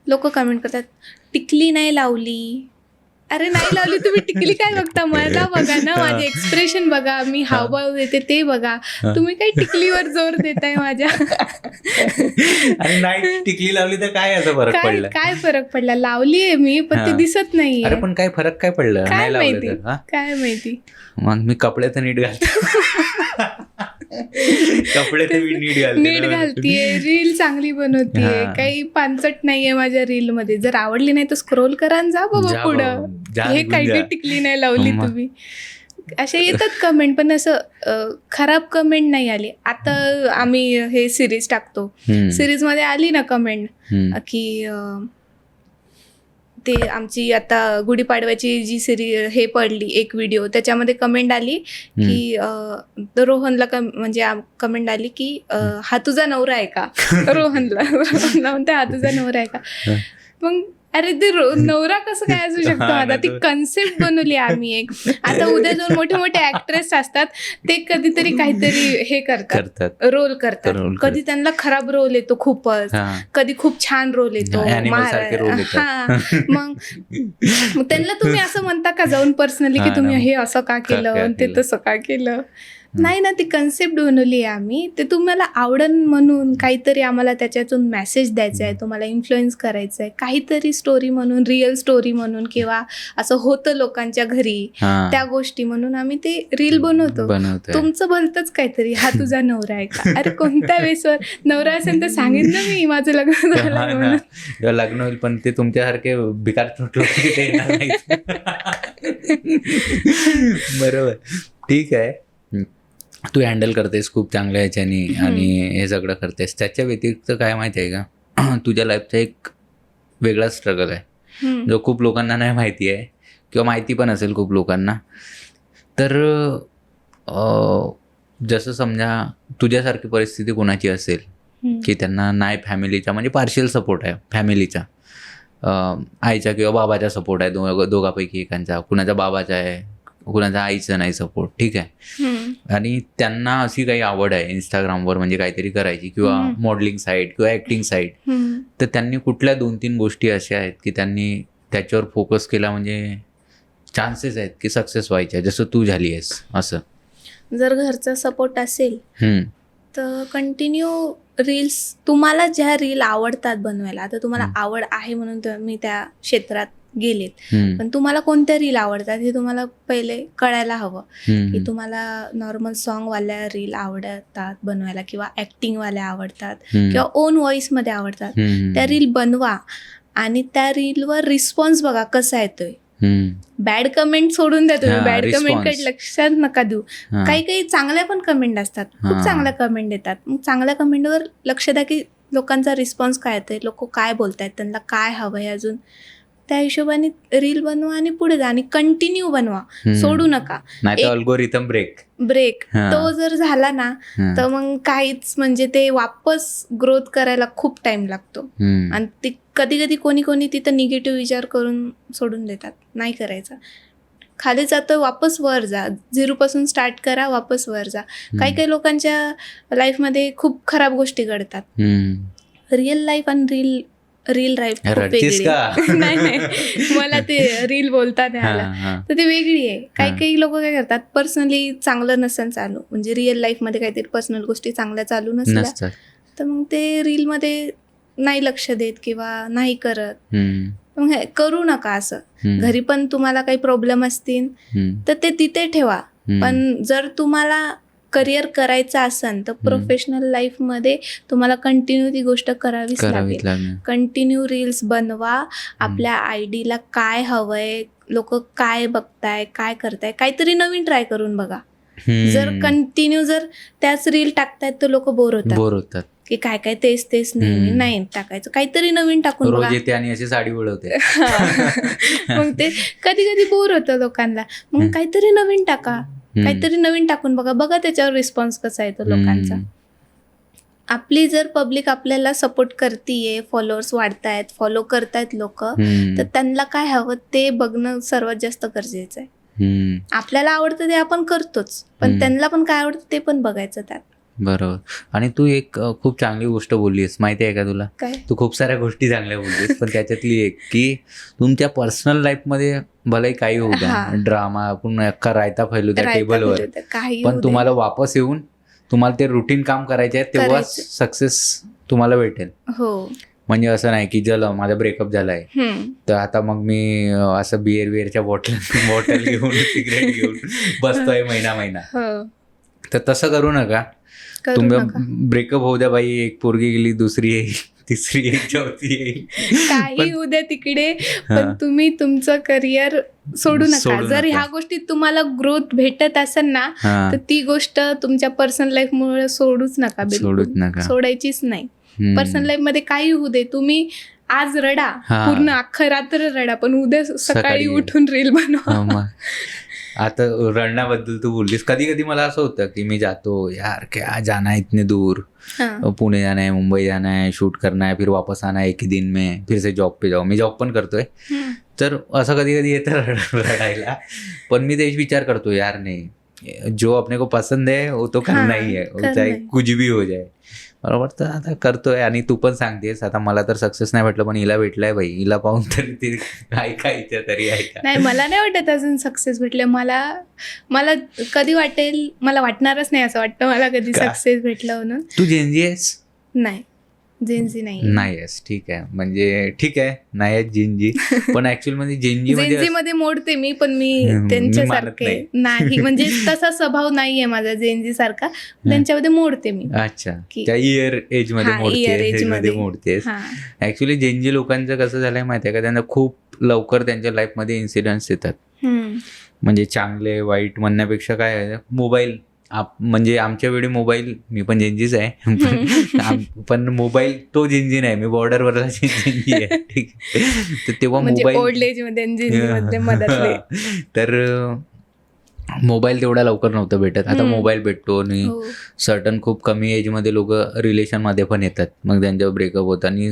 लोक कमेंट करतात, टिकली नाही लावली. अरे नाही लावली तुम्ही, टिकली काय बघता, मला बघा ना, माझे एक्सप्रेशन बघा, मी हावभाव देते ते बघा. तुम्ही काही टिकलीवर जोर देताय माझ्या. आणि नाही टिकली लावली तर काय याचा फरक पडला? काय फरक पडला? लावलीये मी, पण ते दिसत नाहीये. अरे पण काय फरक काय पडलं? काय नाही लावलं माहिती, तर काय माहिती. मग मी कपडे तर नीट घालते. कपडे तर मी नीट घालतीये, रील चांगली बनवतीये, काही पानचट नाहीये माझ्या रील मध्ये. जर आवडली नाही तर स्क्रोल करा आणि जा बाबा पुढं. हे काही टिकली नाही लावली तुम्ही, असे येतात कमेंट. पण असं खराब कमेंट नाही आली. आता आम्ही हे सिरीज टाकतो, सिरीज मध्ये आली ना कमेंट की ते आमची आता गुढीपाडव्याची जी हे पडली एक व्हिडिओ, त्याच्यामध्ये कमेंट आली की रोहनला म्हणजे कमेंट आली की हा तुझा नवरा आहे का. रोहनला म्हणते हा तुझा नवरा आहे का. मग अरे ते नवरा कसं काय असू शकतो माझा. ती कन्सेप्ट बनवली आम्ही एक. आता उद्या जाऊन मोठे मोठे ऍक्ट्रेस असतात, ते कधीतरी काहीतरी हे करतात, रोल करतात. कधी त्यांना खराब रोल येतो खूपच, कधी खूप छान रोल येतो. मग त्यांना तुम्ही असं म्हणता का जाऊन पर्सनली की तुम्ही हे असं का केलं, ते तसं का केलं. नाही ना, ती कन्सेप्ट बनवली आहे आम्ही. ते तुम्हाला आवडन म्हणून काहीतरी आम्हाला त्याच्यातून मेसेज द्यायचा आहे, तुम्हाला इन्फ्लुएन्स करायचं आहे, काहीतरी स्टोरी म्हणून, रिअल स्टोरी म्हणून, किंवा असं होतं लोकांच्या घरी त्या गोष्टी म्हणून आम्ही ते रील बनवतो. तुमचं भलतंच काहीतरी, हा तुझा नवरा आहे का. अरे कोणत्या वेळेसवर नवरा असेल तर सांगेन ना मी माझं लग्न झालं म्हणून. लग्न होईल पण ते तुमच्यासारखे भिकार बरोबर. ठीक आहे, तू हँडल करतेस खूप चांगल्या ह्याच्यानी आणि हे सगळं करतेस. त्याच्या व्यतिरिक्त काय माहिती आहे का, तुझ्या लाईफचा एक वेगळा स्ट्रगल आहे जो खूप लोकांना नाही माहिती आहे, किंवा माहिती पण असेल खूप लोकांना. तर जसं समजा तुझ्यासारखी परिस्थिती कोणाची असेल की त्यांना नाही फॅमिलीचा, म्हणजे पार्शियल सपोर्ट आहे फॅमिलीचा, आईचा किंवा बाबाचा सपोर्ट आहे, दोघांपैकी एकांचा, कुणाचा बाबाचा आहे, कुणाचा आईचं नाही सपोर्ट, ठीक आहे. आणि त्यांना अशी काही आवड आहे इंस्टाग्रामवर म्हणजे काहीतरी करायची, किंवा मॉडेलिंग साईट किंवा ऍक्टिंग साईट, तर त्यांनी कुठल्या 2-3 गोष्टी अशा आहेत की त्यांनी त्याच्यावर फोकस केला म्हणजे चान्सेस आहेत की सक्सेस व्हायच्या, जसं तू झाली आहेस असं. जर घरचा सपोर्ट असेल तर कंटिन्यू रील्स, तुम्हाला ज्या रील आवडतात बनवायला, आता तुम्हाला आवड आहे म्हणून तुम्ही त्या क्षेत्रात गेलेत, पण तुम्हाला कोणत्या रील आवडतात हे तुम्हाला पहिले कळायला हवं. की तुम्हाला नॉर्मल सॉन्ग वाल्या रील आवडतात बनवायला, किंवा ऍक्टिंग वाल्या आवडतात, किंवा ओन व्हॉइस मध्ये आवडतात, त्या रील बनवा आणि त्या रीलवर रिस्पॉन्स बघा कसा येतोय. बॅड कमेंट सोडून द्या तुम्ही, बॅड कमेंट कडे लक्षात नका देऊ. काही चांगल्या पण कमेंट असतात, खूप चांगल्या कमेंट येतात. मग चांगल्या कमेंटवर लक्ष द्या की लोकांचा रिस्पॉन्स काय येतोय, लोक काय बोलतायत, त्यांना काय हवंय अजून. त्या हिशोबाने रील बनवा आणि पुढे जा, आणि कंटिन्यू बनवा, सोडू नका. अल्गोरिथम ब्रेक तो जर झाला ना तर मग काहीच, म्हणजे ते वापस ग्रोथ करायला खूप टाइम लागतो. आणि ते कधी कधी कोणी तिथं निगेटिव्ह विचार करून सोडून देतात, नाही करायचा. खाली जातं, वापस वर जा, 0 पासून स्टार्ट करा, वापस वर जा. काही लोकांच्या लाईफमध्ये खूप खराब गोष्टी घडतात. रिअल लाईफ आणि रील लाईफ खूप वेगळी नाही, मला ते रील बोलता नाही आला तर ते वेगळी आहे. काही लोक काय करतात, पर्सनली चांगलं नसेल चालू, म्हणजे रिअल लाईफ मध्ये काहीतरी पर्सनल गोष्टी चांगल्या चालू नसल्या तर मग ते रील मध्ये नाही लक्ष देत किंवा नाही करत. मग करू नका असं. घरी पण तुम्हाला काही प्रॉब्लेम असतील तर ते तिथे ठेवा, पण जर तुम्हाला करिअर करायचं असेल तर प्रोफेशनल लाईफमध्ये तुम्हाला कंटिन्यू ती गोष्ट करावीच लागेल. कंटिन्यू रील्स बनवा. आपल्या आयडीला काय हवंय, लोक काय बघताय, काय करताय, काहीतरी नवीन ट्राय करून बघा. जर कंटिन्यू जर त्याच रील टाकतायत तर लोक बोर होतात की काय तेच नेहमी नाही टाकायचं, काहीतरी नवीन टाकून बघा. आणि अशी साडी उडवते मग ते कधी बोर होतं लोकांना. मग काहीतरी नवीन टाका, काहीतरी नवीन टाकून बघा त्याच्यावर रिस्पॉन्स कसा येतो लोकांचा. आपली जर पब्लिक आपल्याला सपोर्ट करतीये, फॉलोअर्स वाढतायत, फॉलो करतायत लोक, तर त्यांना काय हवं ते बघणं सर्वात जास्त गरजेचं आहे. आपल्याला आवडतं ते आपण करतोच, पण त्यांना पण काय आवडतं ते पण बघायचं त्यात. बरोबर. आणि तू एक खूप चांगली गोष्ट बोललीस, माहिती आहे का तुला? काय? तू खूप साऱ्या गोष्टी चांगल्या बोललीस, पण त्याच्यातली एक की तुमच्या पर्सनल लाईफमध्ये भलेही काही होऊ द्या, हा. ड्रामा, आपण अख्खा रायता फैलू द्या रायता टेबलवर, फुलू द्या, काही पण होऊ दे. तुम्हाला वापस येऊन तुम्हाला ते रुटीन काम करायचे आहे, तेव्हा करायचं. सक्सेस तुम्हाला भेटेल. हो. म्हणजे असं नाही की चला माझा ब्रेकअप झालाय हम्म. तर आता मग मी असं बिअरच्या बॉटल घेऊन सिगरेट घेऊन बसतोय महिना. हो. तर तसं करू नका. करू तुम्ही नका. ब्रेकअप होऊ द्या बाई, एक पोरगी गेली, दुसरी येईल, तिसरी येईल, चौथी येईल. काही उद्या तिकडे, हा. पण तुम्ही तुमचं करिअर सोडू नका. सोडू जर नका. ह्या गोष्टीत तुम्हाला ग्रोथ भेटत असेल ना, हा. तर ती गोष्ट तुमच्या पर्सनल लाईफ मुळे सोडूच नका. सोडूच बिलकुल नका. सोडायचीच नाही. हम्म. पर्सनल लाईफ मध्ये काही होऊ दे, तुम्ही आज रडा, हा. पूर्ण अख्खं रात्र रडा, पण उद्या सकाळी सकाळी उठून रील बनवा. हा, मग आता रडण्याबद्दल तू बोललीस, कधी कधी मला असं होतं की मी जातो, यार क्या जाना है इतने दूर, हा. पुणे जाना है, मुंबई जाना है, शूट करना है, फिर वापस आना है एक ही दिन में, फिर से जॉब पे जाओ. मी जॉब पण करतोय, हम्म. तर असं कधी कधी येतं रडायला. पण मी तेच विचार करतो, यार नाही, जो अपने को पसंद है वो तो करना ही है, करना चाहे है. कुछ भी हो जाए. बरोबर. तर आता करतोय. आणि तू पण सांगतेस, आता मला तर सक्सेस नाही भेटलं, पण हिला भेटलाय बाई, हिला पाहून तरी ती ऐकायचं तरी ऐका. नाही, मला नाही वाटत अजून सक्सेस भेटले. मला कधी वाटेल, मला वाटणारच नाही असं वाटतं मला कधी का? सक्सेस भेटलं म्हणून. तू जेनजी आहेस? नाही, जेनझी नाही. नाही आहेस, ठीक आहे. म्हणजे ठीक आहे, नाही आहे जेनजी, पण ऍक्च्युअल मध्ये जेनजी जेनझी मध्ये मोडते मी, पण मी मी त्यांच्यासारखे मानत नाही. म्हणजे तसा स्वभाव नाहीये माझा जेनझी सारखा, त्यांच्यामध्ये मोडते मी. अच्छा, की- त्या इयर एज मध्ये हा, year age मध्ये. मोडतेस. हा. ऍक्च्युली जेनजी लोकांचं कसं झालंय माहितीये का, त्यांना खूप लवकर त्यांच्या लाईफमध्ये इन्सिडेंट्स येतात. हम्म. म्हणजे चांगले वाईट म्हणण्यापेक्षा काय आहे, मोबाईल म्हणजे आमच्या वेळी मोबाईल, मी पण जेनजीच आहे, पण मोबाईल तो जेनजी नाही, मी बॉर्डरवरला जेनजी आहे, ठीक आहे. तर तेव्हा म्हणजे मोबाईल ओल्ड एज मध्ये आणि जेनझी मध्ये मधातले. तर मोबाईल तेवढा लवकर नव्हतं भेटत. आता मोबाईल भेटतो आणि हो. सर्टन खूप कमी एजमध्ये लोक रिलेशनमध्ये पण येतात, मग त्यांच्यावर ब्रेकअप होतं आणि